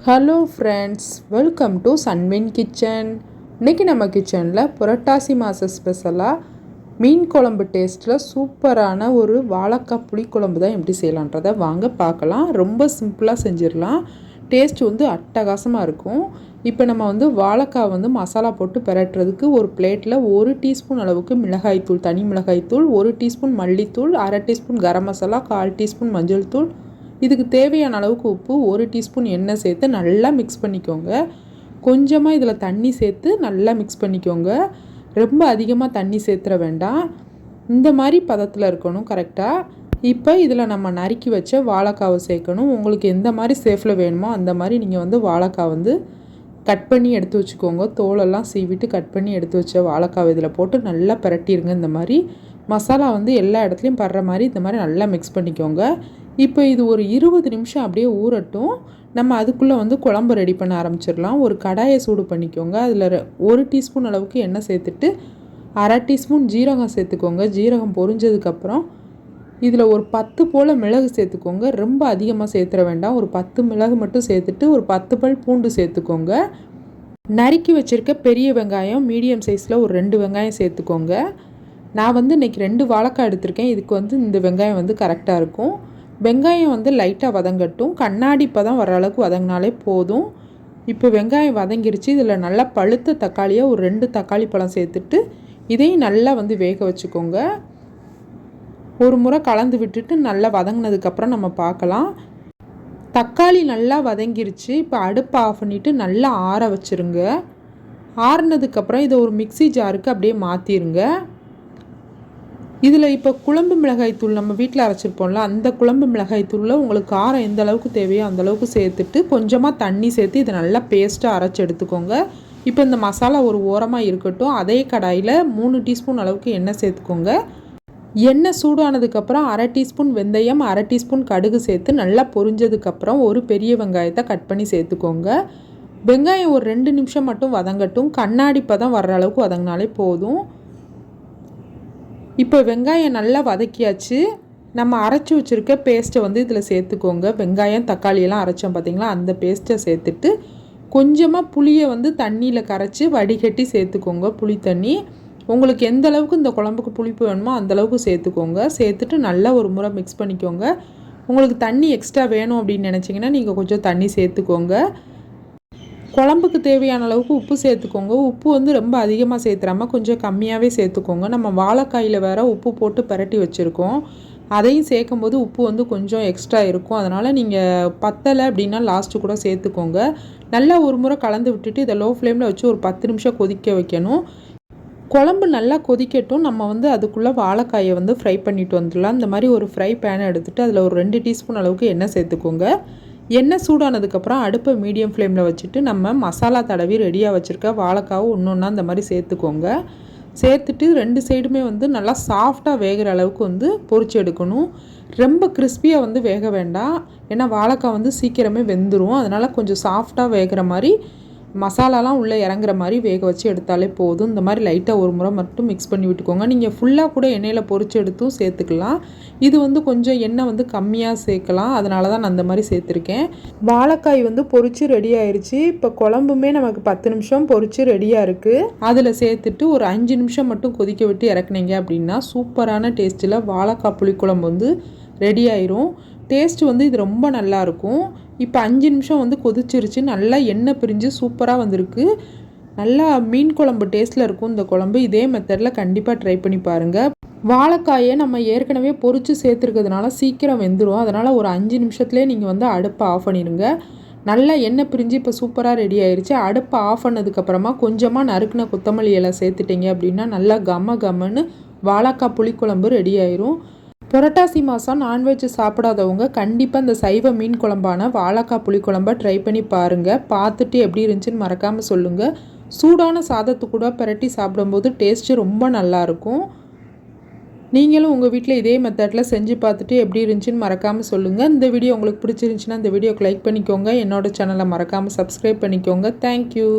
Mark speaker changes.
Speaker 1: Hello friends, welcome to சன்வின் kitchen. இன்றைக்கி நம்ம கிச்சனில் புரட்டாசி மாத ஸ்பெஷலாக மீன் குழம்பு டேஸ்ட்டில் சூப்பரான ஒரு வாழைக்காய் புளிக்குழம்பு தான் எப்படி செய்யலான்றதை வாங்க பார்க்கலாம். ரொம்ப சிம்பிளாக செஞ்சிடலாம். டேஸ்ட் அட்டகாசமாக இருக்கும். இப்போ நம்ம வாழைக்காய் மசாலா போட்டு பெரட்டுறதுக்கு ஒரு பிளேட்டில் 1 டீஸ்பூன் அளவுக்கு மிளகாய்த்தூள், தனி மிளகாய்த்தூள், 1 டீஸ்பூன் மல்லித்தூள், 1/2 டீஸ்பூன் கரம் மசாலா, 1/4 டீஸ்பூன் மஞ்சள் தூள், இதுக்கு தேவையான அளவுக்கு உப்பு, 1 டீஸ்பூன் எண்ணெய் சேர்த்து நல்லா மிக்ஸ் பண்ணிக்கோங்க. கொஞ்சமாக இதில் தண்ணி சேர்த்து நல்லா மிக்ஸ் பண்ணிக்கோங்க. ரொம்ப அதிகமாக தண்ணி சேர்த்துற வேண்டாம். இந்த மாதிரி பதத்தில் இருக்கணும் கரெக்டாக. இப்போ இதில் நம்ம நறுக்கி வச்ச வாழைக்காவை சேர்க்கணும். உங்களுக்கு எந்த மாதிரி சேஃபில் வேணுமோ அந்த மாதிரி நீங்கள் வாழைக்காய் கட் பண்ணி எடுத்து வச்சுக்கோங்க. தோலெல்லாம் சீவிட்டு கட் பண்ணி எடுத்து வச்ச வாழைக்காவை இதில் போட்டு நல்லா பிரட்டிடுங்க. இந்த மாதிரி மசாலா எல்லா இடத்துலையும் படுற மாதிரி இந்த மாதிரி நல்லா மிக்ஸ் பண்ணிக்கோங்க. இப்போ இது ஒரு 20 நிமிஷம் அப்படியே ஊறட்டும். நம்ம அதுக்குள்ளே குழம்பு ரெடி பண்ண ஆரம்பிச்சிடலாம். ஒரு கடாயை சூடு பண்ணிக்கோங்க. அதில் 1 டீஸ்பூன் அளவுக்கு எண்ணெய் சேர்த்துட்டு 1/2 டீஸ்பூன் ஜீரகம் சேர்த்துக்கோங்க. ஜீரகம் பொரிஞ்சதுக்கப்புறம் இதில் ஒரு 10 போல் மிளகு சேர்த்துக்கோங்க. ரொம்ப அதிகமாக சேர்த்துற வேண்டாம். ஒரு 10 மிளகு மட்டும் சேர்த்துட்டு ஒரு 10 பல் பூண்டு சேர்த்துக்கோங்க. நறுக்கி வச்சுருக்க பெரிய வெங்காயம் மீடியம் சைஸில் ஒரு 2 வெங்காயம் சேர்த்துக்கோங்க. நான் இன்றைக்கி 2 வாழைக்காய் எடுத்திருக்கேன். இதுக்கு இந்த வெங்காயம் கரெக்டாக இருக்கும். வெங்காயம் லைட்டாக வதங்கட்டும். கண்ணாடி பதம் வர அளவுக்கு வதங்கினாலே போதும். இப்போ வெங்காயம் வதங்கிருச்சு. இதில் நல்லா பழுத்த தக்காளியாக ஒரு 2 தக்காளி பழம் சேர்த்துட்டு இதையும் நல்லா வேக வச்சுக்கோங்க. ஒரு முறை கலந்து விட்டுட்டு நல்லா வதங்கினதுக்கப்புறம் நம்ம பார்க்கலாம். தக்காளி நல்லா வதங்கிருச்சு. இப்போ அடுப்பை ஆஃப் பண்ணிவிட்டு நல்லா ஆற வச்சுருங்க. ஆறுனதுக்கப்புறம் இதை ஒரு மிக்சி ஜாருக்கு அப்படியே மாற்றிடுங்க. இதில் இப்போ குழம்பு மிளகாய்த்தூள் நம்ம வீட்டில் அரைச்சிருப்போம்ல, அந்த குழம்பு மிளகாய்த்தூளில் உங்களுக்கு காரம் எந்த அளவுக்கு தேவையோ அந்தளவுக்கு சேர்த்துட்டு கொஞ்சமாக தண்ணி சேர்த்து இதை நல்லா பேஸ்ட்டாக அரைச்சி எடுத்துக்கோங்க. இப்போ இந்த மசாலா ஒரு ஓரமாக இருக்கட்டும். அதே கடாயில் 3 டீஸ்பூன் அளவுக்கு எண்ணெய் சேர்த்துக்கோங்க. எண்ணெய் சூடானதுக்கப்புறம் 1/2 டீஸ்பூன் வெந்தயம், 1/2 டீஸ்பூன் கடுகு சேர்த்து நல்லா பொரிஞ்சதுக்கப்புறம் ஒரு பெரிய வெங்காயத்தை கட் பண்ணி சேர்த்துக்கோங்க. வெங்காயம் ஒரு 2 நிமிஷம் மட்டும் வதங்கட்டும். கண்ணாடி பதம் வர்ற அளவுக்கு வதங்கினாலே போதும். இப்போ வெங்காயம் நல்லா வதக்கியாச்சு. நம்ம அரைச்சி வச்சுருக்க பேஸ்ட்டை இதில் சேர்த்துக்கோங்க. வெங்காயம் தக்காளியெல்லாம் அரைச்சோம் பார்த்திங்களா, அந்த பேஸ்ட்டை சேர்த்துட்டு கொஞ்சமாக புளியை தண்ணியில் கரைச்சி வடிகட்டி சேர்த்துக்கோங்க. புளி தண்ணி உங்களுக்கு எந்த அளவுக்கு இந்த குழம்புக்கு புளிப்பு வேணுமோ அந்தளவுக்கு சேர்த்துக்கோங்க. சேர்த்துட்டு நல்லா ஒரு முறை மிக்ஸ் பண்ணிக்கோங்க. உங்களுக்கு தண்ணி எக்ஸ்ட்ரா வேணும் அப்படின்னு நினச்சிங்கன்னா நீங்கள் கொஞ்சம் தண்ணி சேர்த்துக்கோங்க. குழம்புக்கு தேவையான அளவுக்கு உப்பு சேர்த்துக்கோங்க. உப்பு ரொம்ப அதிகமாக சேர்த்துறாமல் கொஞ்சம் கம்மியாகவே சேர்த்துக்கோங்க. நம்ம வாழைக்காயில் வேறு உப்பு போட்டு பரட்டி வச்சுருக்கோம். அதையும் சேர்க்கும்போது உப்பு கொஞ்சம் எக்ஸ்ட்ரா இருக்கும். அதனால் நீங்கள் பத்தலை அப்படின்னா லாஸ்ட்டு கூட சேர்த்துக்கோங்க. நல்லா ஒரு முறை கலந்து விட்டுட்டு இதை லோ ஃப்ளேமில் வச்சு ஒரு 10 நிமிஷம் கொதிக்க வைக்கணும். குழம்பு நல்லா கொதிக்கட்டும். நம்ம அதுக்குள்ளே வாழைக்காயை ஃப்ரை பண்ணிட்டு வந்துடலாம். இந்த மாதிரி ஒரு ஃப்ரை பேனை எடுத்துகிட்டு அதில் ஒரு 2 டீஸ்பூன் அளவுக்கு எண்ணெய் சேர்த்துக்கோங்க. எண்ணெய் சூடானதுக்கப்புறம் அடுப்பை மீடியம் ஃப்ளேமில் வச்சுட்டு நம்ம மசாலா தடவி ரெடியாக வச்சுருக்க வாழைக்காவை ஒன்றா இந்த மாதிரி சேர்த்துக்கோங்க. சேர்த்துட்டு 2 சைடுமே நல்லா சாஃப்டாக வேகிற அளவுக்கு பொரிச்சு எடுக்கணும். ரொம்ப கிறிஸ்பியாக வேக வேண்டாம். ஏன்னா வாழைக்காய் சீக்கிரமே வெந்துடும். அதனால் கொஞ்சம் சாஃப்டாக வேகிற மாதிரி மசாலாலாம் உள்ளே இறங்குற மாதிரி வேக வச்சு எடுத்தாலே போதும். இந்த மாதிரி லைட்டாக ஒரு முறை மட்டும் மிக்ஸ் பண்ணி விட்டுக்கோங்க. நீங்கள் ஃபுல்லாக கூட எண்ணெயில் பொரிச்சு எடுத்தும் சேர்த்துக்கலாம். இது கொஞ்சம் எண்ணெய் கம்மியாக சேர்க்கலாம். அதனால தான் நான் அந்த மாதிரி சேர்த்துருக்கேன். வாழைக்காய் பொரிச்சு ரெடி ஆயிடுச்சு. இப்போ குழம்புமே நமக்கு 10 நிமிஷம் பொரிச்சு ரெடியாக இருக்குது. அதில் சேர்த்துட்டு ஒரு 5 நிமிஷம் மட்டும் கொதிக்க விட்டு இறக்குனீங்க அப்படின்னா சூப்பரான டேஸ்ட்டில் வாழைக்காய் புளிக்குழம்பு ரெடி ஆயிரும். டேஸ்ட் இது ரொம்ப நல்லாயிருக்கும். இப்போ 5 நிமிஷம் கொதிச்சிருச்சு. நல்லா எண்ணெய் பிரிஞ்சு சூப்பராக வந்திருக்கு. நல்லா மீன் குழம்பு டேஸ்ட்டில் இருக்கும் இந்த குழம்பு. இதே மெத்தடில் கண்டிப்பாக ட்ரை பண்ணி பாருங்கள். வாழைக்காயை நம்ம ஏற்கனவே பொரித்து சேர்த்துருக்கிறதுனால சீக்கிரம் வெந்துடும். அதனால் ஒரு 5 நிமிஷத்துலேயே நீங்கள் அடுப்பை ஆஃப் பண்ணிடுங்க. நல்லா எண்ணெய் பிரிஞ்சு இப்போ சூப்பராக ரெடி ஆயிடுச்சு. அடுப்பை ஆஃப் பண்ணதுக்கப்புறமா கொஞ்சமாக நறுக்கின கொத்தமல்லி இலை சேர்த்துட்டிங்க அப்படின்னா நல்லா கம்மன்னு வாழைக்காய் புளிக்குழம்பு ரெடி ஆயிரும். புரட்டாசி மாதம் நான்வெஜ் சாப்பிடாதவங்க கண்டிப்பாக இந்த சைவ மீன் குழம்பான வாழைக்காய் புளிக்குழம்பை ட்ரை பண்ணி பாருங்கள். பார்த்துட்டு எப்படி இருந்துச்சுன்னு மறக்காமல் சொல்லுங்கள். சூடான சாதத்து கூட பிரட்டி சாப்பிடும்போது டேஸ்ட்டு ரொம்ப நல்லாயிருக்கும். நீங்களும் உங்கள் வீட்டில் இதே மெத்தடில் செஞ்சு பார்த்துட்டு எப்படி இருந்துச்சுன்னு மறக்காமல் சொல்லுங்கள். இந்த வீடியோ உங்களுக்கு பிடிச்சிருந்துச்சின்னா இந்த வீடியோக்கு லைக் பண்ணிக்கோங்க. என்னோடய சேனலை மறக்காமல் சப்ஸ்கிரைப் பண்ணிக்கோங்க. தேங்க்யூ.